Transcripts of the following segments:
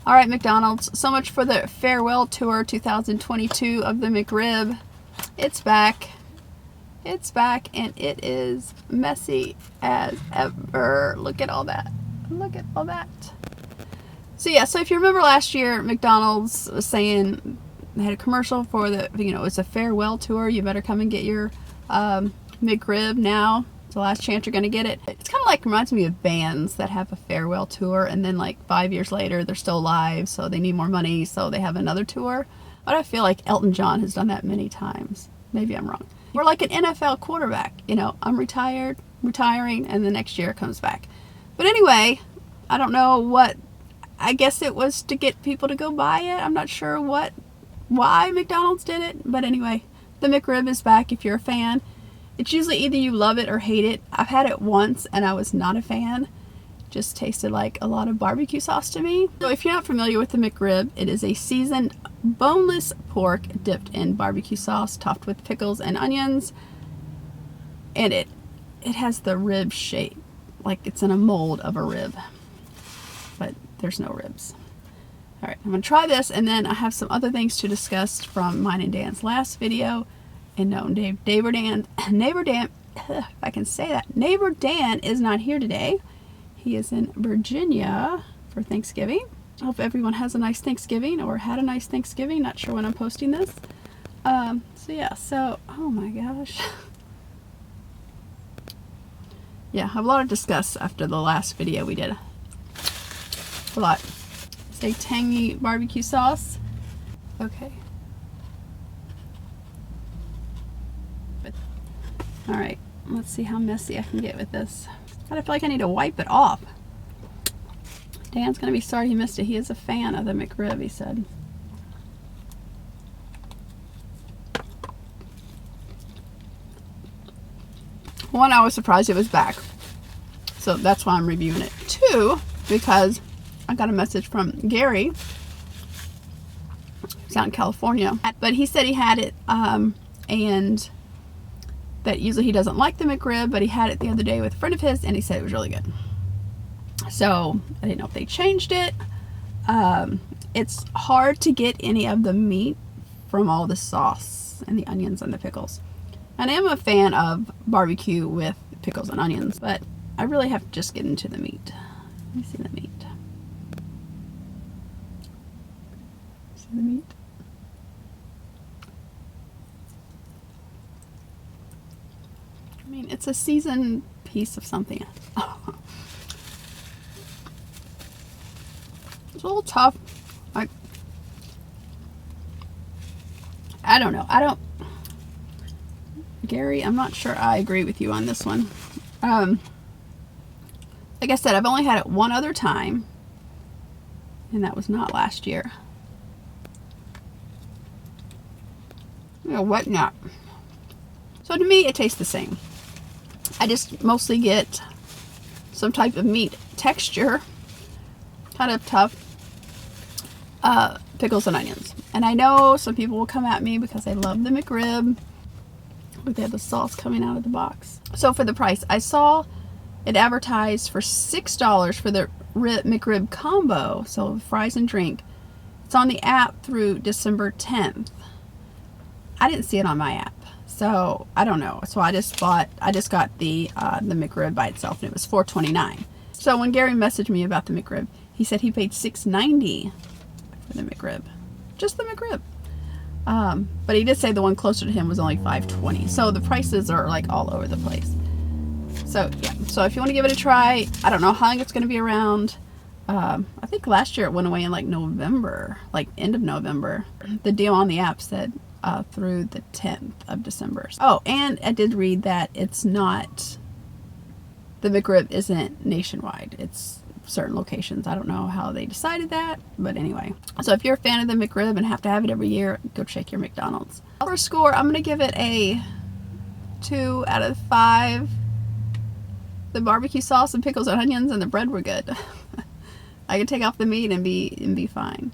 All right, McDonald's, so much for the farewell tour 2022 of the McRib. It's back. It's back, and it is messy as ever. Look at all that. Look at all that. So yeah, so if you remember last year, McDonald's was saying, they had a commercial for the, it's a farewell tour. You better come and get your McRib now. It's the last chance you're going to get it. It's kind of like, reminds me of bands that have a farewell tour, and then like 5 years later, they're still alive, so they need more money, so they have another tour. But I feel like Elton John has done that many times. Maybe I'm wrong. We're like an NFL quarterback. I'm retiring, and the next year it comes back. But anyway, I don't know what, I guess it was to get people to go buy it. I'm not sure why McDonald's did it. But anyway, the McRib is back if you're a fan. It's usually either you love it or hate it. I've had it once and I was not a fan. Just tasted like a lot of barbecue sauce to me. So if you're not familiar with the McRib, it is a seasoned boneless pork dipped in barbecue sauce, topped with pickles and onions. And it has the rib shape, like it's in a mold of a rib. But there's no ribs. All right, I'm gonna try this, and then I have some other things to discuss from mine and Dan's last video. And no, neighbor Dan, if I can say that, neighbor Dan is not here today. He is in Virginia for Thanksgiving. I hope everyone has a nice Thanksgiving or had a nice Thanksgiving. Not sure when I'm posting this. So yeah, oh my gosh. Yeah, I have a lot to discuss after the last video we did. A lot. It's a tangy barbecue sauce. Okay. All right, let's see how messy I can get with this. I feel like I need to wipe it off. Dan's gonna be sorry he missed it. He is a fan of the McRib, he said. One, I was surprised it was back. So that's why I'm reviewing it. Two, because I got a message from Gary, who's out in California, but he said he had it, and that usually he doesn't like the McRib, but he had it the other day with a friend of his, and he said it was really good. So I didn't know if they changed it. It's hard to get any of the meat from all the sauce and the onions and the pickles. And I am a fan of barbecue with pickles and onions, but I really have to just get into the meat. Let me see the meat. See the meat? I mean, it's a seasoned piece of something. It's a little tough. I don't know. Gary, I'm not sure I agree with you on this one. Like I said, I've only had it one other time, and that was not last year. What not? So to me, it tastes the same. I just mostly get some type of meat texture, kind of tough, pickles and onions. And I know some people will come at me because they love the McRib, but they have the sauce coming out of the box. So for the price, I saw it advertised for $6 for the McRib combo, so fries and drink. It's on the app through December 10th. I didn't see it on my app. So I don't know. So I just got the McRib by itself, and it was $4.29. So when Gary messaged me about the McRib, he said he paid $6.90 for the McRib, just the McRib. But he did say the one closer to him was only $5.20. So the prices are like all over the place. So yeah. So if you want to give it a try, I don't know how long it's going to be around. I think last year it went away in like November, like end of November. The deal on the app said through the 10th of December. Oh, and I did read that it's not, the McRib isn't nationwide. It's certain locations. I don't know how they decided that, but anyway. So if you're a fan of the McRib and have to have it every year, go check your McDonald's. For a score, I'm going to give it a 2 out of 5. The barbecue sauce and pickles and onions and the bread were good. I could take off the meat and be fine.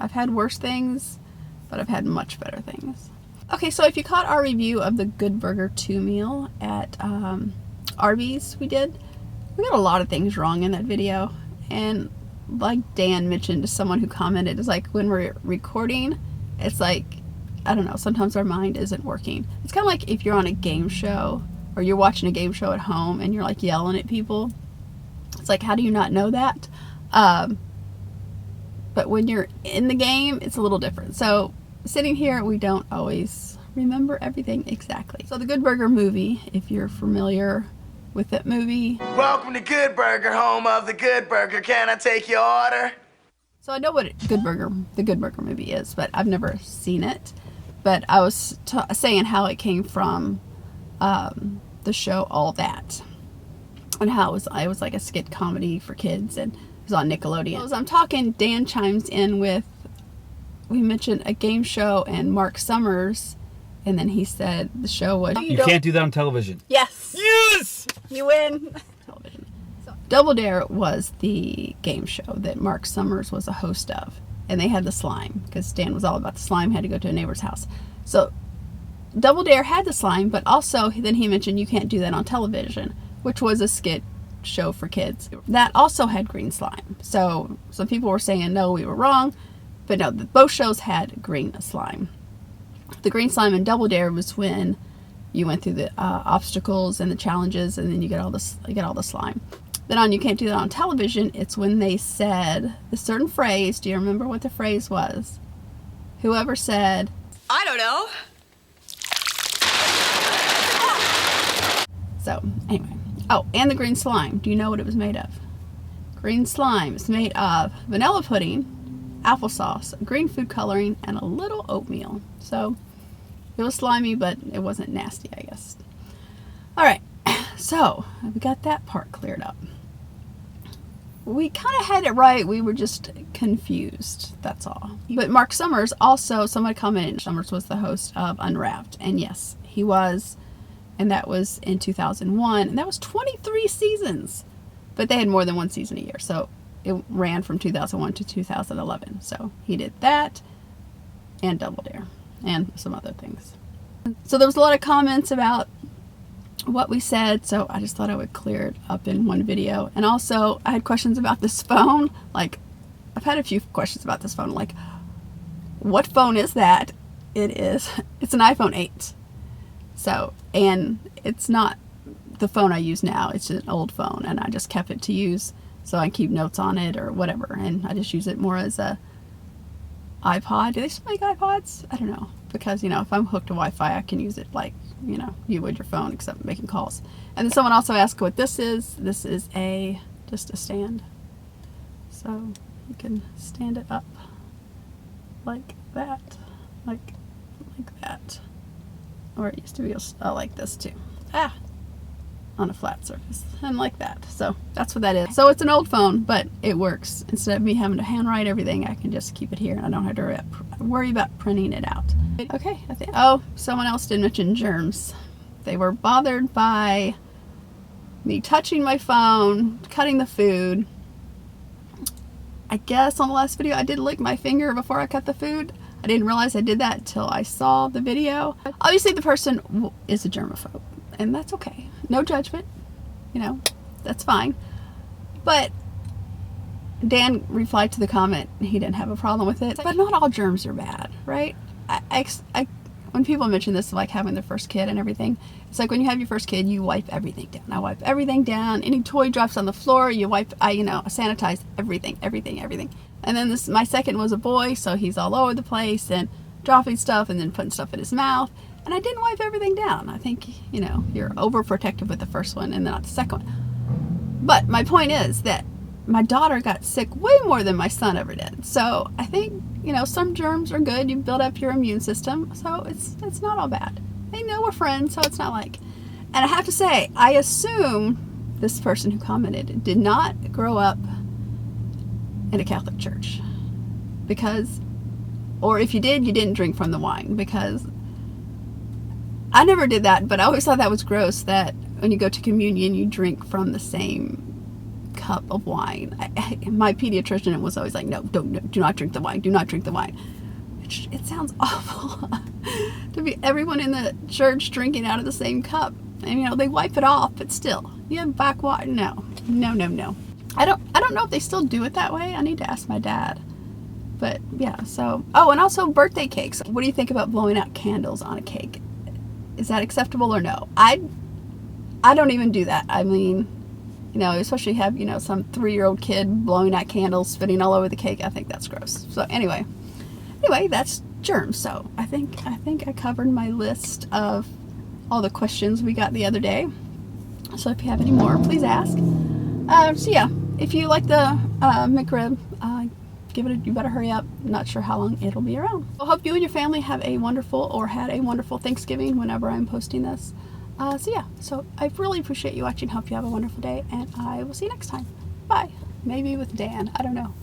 I've had worse things, but I've had much better things. Okay, so if you caught our review of the Good Burger 2 meal at Arby's, we got a lot of things wrong in that video, and like Dan mentioned to someone who commented, is like when we're recording, it's like, I don't know, sometimes our mind isn't working. It's kind of like if you're on a game show or you're watching a game show at home and you're like yelling at people. It's like, how do you not know that? But when you're in the game, it's a little different. So sitting here, we don't always remember everything exactly. So the Good Burger movie, if you're familiar with that movie. Welcome to Good Burger, home of the Good Burger. Can I take your order? So I know what the Good Burger movie is, but I've never seen it. But I was saying how it came from the show All That, and how it was like a skit comedy for kids, and it was on Nickelodeon. As I'm talking, Dan chimes in with, we mentioned a game show and Mark Summers, and then he said the show was... You can't do that on television. Yes! Yes! You win! Television. So, Double Dare was the game show that Mark Summers was a host of, and they had the slime, because Dan was all about the slime, had to go to a neighbor's house. So Double Dare had the slime, but also then he mentioned you can't do that on television, which was a skit show for kids. That also had green slime. So some people were saying, no, we were wrong, but no, both shows had green slime. The green slime in Double Dare was when you went through the obstacles and the challenges, and then you get all the slime. Then on You Can't Do That on Television, it's when they said a certain phrase. Do you remember what the phrase was? Whoever said, I don't know. So anyway, oh, and the green slime. Do you know what it was made of? Green slime is made of vanilla pudding, applesauce, green food coloring, and a little oatmeal. So it was slimy, but it wasn't nasty, I guess. All right, so we got that part cleared up. We kind of had it right. We were just confused. That's all. But Mark Summers also, somebody commented, Summers was the host of Unwrapped. And yes, he was. And that was in 2001. And that was 23 seasons. But they had more than one season a year. So it ran from 2001 to 2011. So he did that and Double Dare and some other things. So there was a lot of comments about what we said, so I just thought I would clear it up in one video. And also I had questions about this phone. Like, I've had a few questions about this phone, like, what phone is that? It's an iPhone 8. So, and it's not the phone I use now, it's an old phone, and I just kept it to use so I keep notes on it or whatever, and I just use it more as a iPod. Do they still make iPods? I don't know, because, you know, if I'm hooked to Wi-Fi, I can use it like, you know, you would your phone, except making calls. And then someone also asked what this is. This is just a stand. So you can stand it up like that, like that. Or it used to be like this too. On a flat surface, and like that. So that's what that is. So it's an old phone, but it works. Instead of me having to handwrite everything, I can just keep it here, and I don't have to worry about printing it out. Okay, I think. Oh, someone else did mention germs. They were bothered by me touching my phone, cutting the food. I guess on the last video I did lick my finger before I cut the food. I didn't realize I did that until I saw the video. Obviously the person is a germaphobe, and that's okay. No judgment, you know, that's fine. But Dan replied to the comment, he didn't have a problem with it. But not all germs are bad, right? When people mention this, like having their first kid and everything, it's like when you have your first kid, you wipe everything down. I wipe everything down. Any toy drops on the floor, you wipe, I sanitize everything. And then my second was a boy, so he's all over the place and dropping stuff and then putting stuff in his mouth. And I didn't wipe everything down. I think, you know, you're overprotective with the first one and then not the second one. But my point is that my daughter got sick way more than my son ever did. So I think, you know, some germs are good. You build up your immune system. So it's not all bad. They know we're friends, so it's not like... And I have to say, I assume this person who commented did not grow up in a Catholic church. Because, or if you did, you didn't drink from the wine. Because I never did that, but I always thought that was gross, that when you go to communion, you drink from the same cup of wine. My pediatrician was always like, no, do not drink the wine. Do not drink the wine. It sounds awful to be everyone in the church drinking out of the same cup. And, you know, they wipe it off, but still, you have backwater. No. I don't know if they still do it that way. I need to ask my dad. But yeah, so, oh, and also birthday cakes. What do you think about blowing out candles on a cake? Is that acceptable or no? I don't even do that. I mean, you know, especially have, you know, some 3-year-old kid blowing out candles, spitting all over the cake. I think that's gross. So anyway, that's germs. So I think I covered my list of all the questions we got the other day. So if you have any more, please ask. So yeah, if you like the McRib, you better hurry up. Not sure how long it'll be around. I hope you and your family have a wonderful, or had a wonderful Thanksgiving whenever I'm posting this. So yeah, so I really appreciate you watching. Hope you have a wonderful day, and I will see you next time. Bye. Maybe with Dan. I don't know.